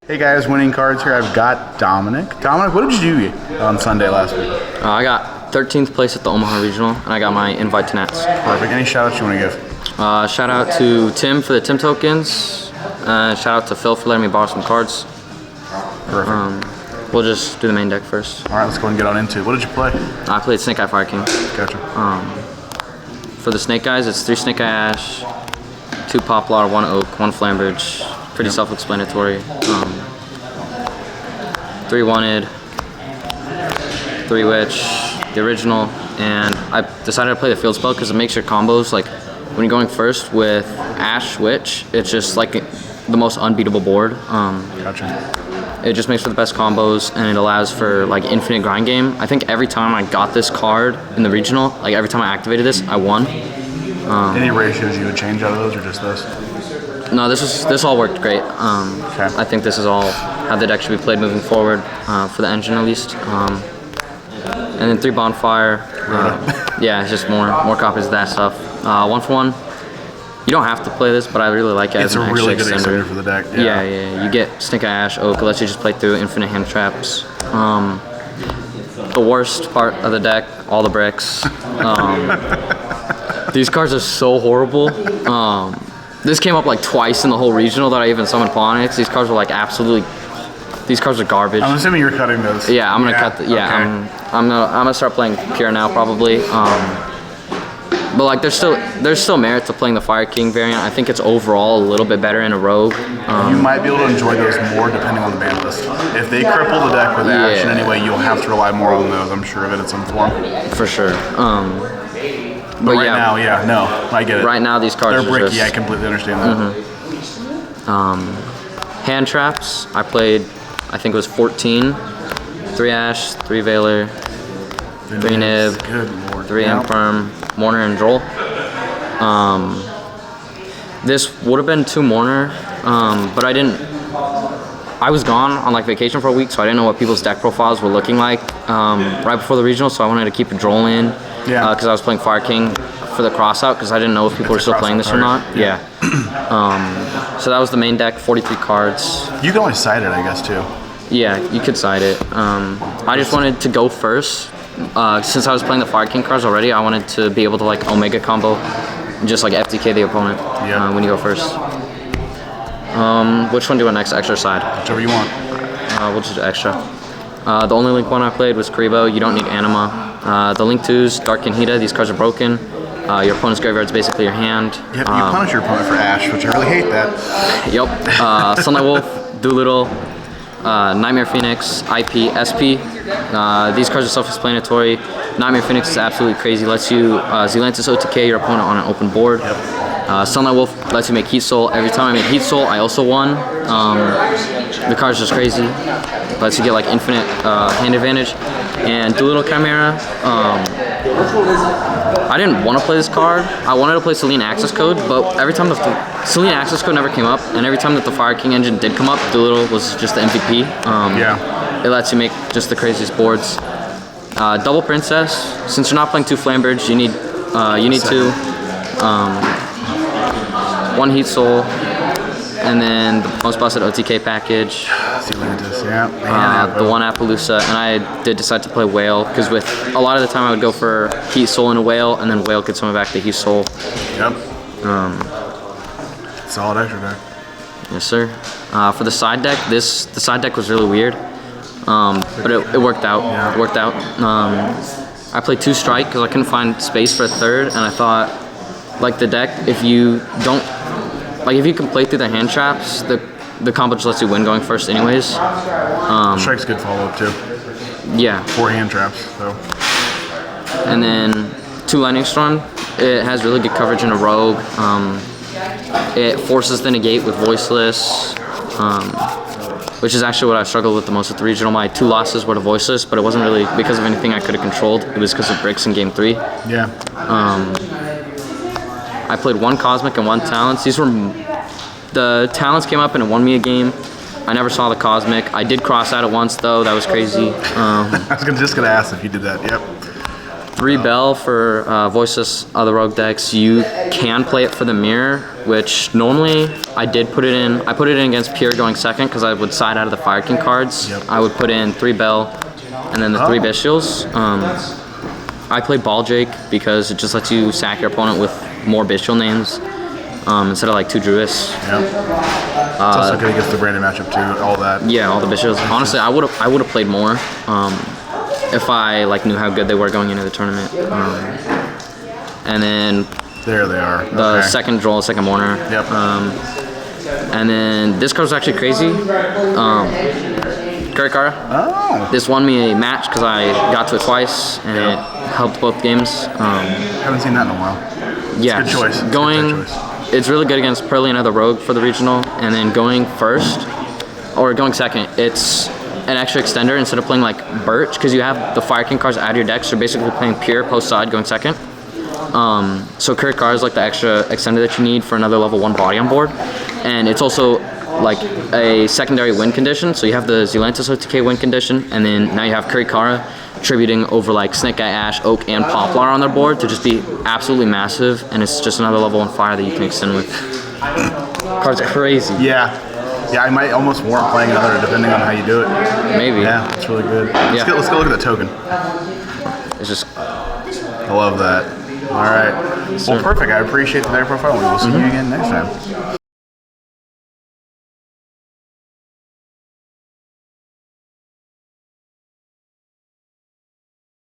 Hey guys, winning cards here. I've got Dominic. Dominic, what did you do on Sunday last week? I got 13th place at the Omaha Regional, and I got my invite to Nats. Perfect. Any shout outs you want to give? Shout out to Tim for the Tim tokens. Shout out to Phil for letting me borrow some cards. Perfect. We'll just do the main deck first. All right, let's go and get on into it. What did you play? I played Snake Eye Fire King. Gotcha. For the Snake Eyes, it's 3 Snake Eye Ash, 2 Poplar, 1 Oak, 1 Flambridge. Pretty self-explanatory. 3 Wanted, 3 Witch, the original, and I decided to play the field spell because it makes your combos, like, when you're going first with Ash Witch, it's just like the most unbeatable board. Gotcha. It just makes for the best combos, and it allows for like infinite grind game. I think every time I got this card in the regional, like every time I activated this, I won. Any ratios you would change out of those, or just this? No, this all worked great. I think this is all how the deck should be played moving forward, for the engine at least. And then 3 Bonfire. Yeah, it's just more copies of that stuff. 1 for 1. You don't have to play this, but I really like it as an extra really good extender extender for the deck. Yeah. You get Snake Eye Ash, Oak. It lets you just play through infinite hand traps. The worst part of the deck, all the bricks. These cards are so horrible. This came up like twice in the whole regional that I even summoned Ponix. These cards were like these cards are garbage. I'm assuming you're cutting those. Yeah, I'm gonna cut. Okay. I'm gonna start playing Pure now probably. But like there's still merit to playing the Fire King variant. I think it's overall a little bit better in a Rogue. You might be able to enjoy those more depending on the ban list. If they cripple the deck with Ash in any way, you'll have to rely more on those, I'm sure of it in some form. For sure. But right now, I get it. Right now, these cards they're bricky. just, I completely understand that. Hand traps. I played, I think it was 14. 3 Ash, 3 Veiler, 3 Nib, 3 Infirm, Mourner, and Droll. This would have been 2 Mourner, but I was gone on like vacation for a week, so I didn't know what people's deck profiles were looking like right before the regional, so I wanted to keep a Droll in. Yeah. Because I was playing Fire King for the crossout because I didn't know if people were still playing this or not. Yeah. So that was the main deck, 43 cards. You can always side it, I guess, too. Yeah, you could side it. I just wanted to go first. Since I was playing the Fire King cards already, I wanted to be able to like Omega combo, just like FTK the opponent when you go first. Which one do you want next? Extra or side? Whichever you want. We'll just do extra. The only Link one I played was Karibo. You don't need Anima. The Link 2s, Dark and Hita, these cards are broken. Your opponent's graveyard is basically your hand. Yep, you punish your opponent for Ash, which I really hate that. Yep. Sunlight Wolf, Doolittle, Nightmare Phoenix, IP, SP. These cards are self-explanatory. Nightmare Phoenix is absolutely crazy. Lets you Zelantis OTK your opponent on an open board. Yep. Sunlight Wolf lets you make Heat Soul. Every time I make Heat Soul, I also won. The card's just crazy. Lets you get like infinite hand advantage. And Doolittle Chimera. I didn't want to play this card. I wanted to play Selene Access Code, but every time the Selene Access Code never came up, and every time that the Fire King engine did come up, Doolittle was just the MVP. It lets you make just the craziest boards. Double Princess. Since you're not playing 2 Flambridge, you need 2. 1 Heat Soul, and then the most busted OTK package. The 1 Appaloosa, and I did decide to play Whale because with a lot of the time I would go for Heat Soul and a Whale, and then Whale could summon back the Heat Soul. Yep. Solid extra deck. Yes, sir. For the side deck, the side deck was really weird, but it worked out. Yeah. It worked out. I played 2 Strike because I couldn't find space for a 3rd, and I thought, like the deck, if you can play through the hand traps, the combo just lets you win going first anyways. Strike's good follow-up too. Yeah. 4 hand traps, so. And then 2 Lightning Storm. It has really good coverage in a Rogue. It forces the negate with Voiceless, which is actually what I struggled with the most at the regional. My 2 losses were to Voiceless, but it wasn't really because of anything I could have controlled. It was because of bricks in game 3. Yeah. I played 1 Cosmic and 1 Talents. The Talents came up and it won me a game. I never saw the Cosmic. I did cross out it once though. That was crazy. I was just gonna ask if you did that. Yep. 3 Bell for Voiceless Other Rogue decks. You can play it for the mirror, which normally I did put it in. I put it in against Pure going second because I would side out of the Fire King cards. Yep. I would put in 3 Bell and then the 3 Bestials. I play Ball Drake because it just lets you sack your opponent with more Bestial names instead of like 2 Druids. Yeah. It's also good against the branded matchup too. All that. Yeah, all the Bestials. Honestly, I would have played more. If I like knew how good they were going into the tournament. And then There they are. the second draw, second Mourner. Yep. And then this card was actually crazy. Kurikara. Oh. This won me a match because I got to it twice and it helped both games. Haven't seen that in a while. Yeah, Good choice. It's going. a good choice. It's really good against Pearly and Other Rogue for the regional, and then going first or going second. It's an extra extender instead of playing like Birch because you have the Fire King cards out of your deck, so you're basically playing Pure post side going second. So Kurikara is like the extra extender that you need for another level 1 body on board, and it's also like a secondary win condition. So you have the Zealantis OTK win condition, and then now you have Kurikara tributing over like Snake Eye Ash, Oak, and Poplar on their board to just be absolutely massive, and it's just another level 1 fire that you can extend with. Card's crazy. Yeah. Yeah, I might almost warrant playing another depending on how you do it. Maybe. Yeah, it's really good. Let's go look at the token. It's just. I love that. All right. Well, perfect. I appreciate the player profile. We will see you again next time.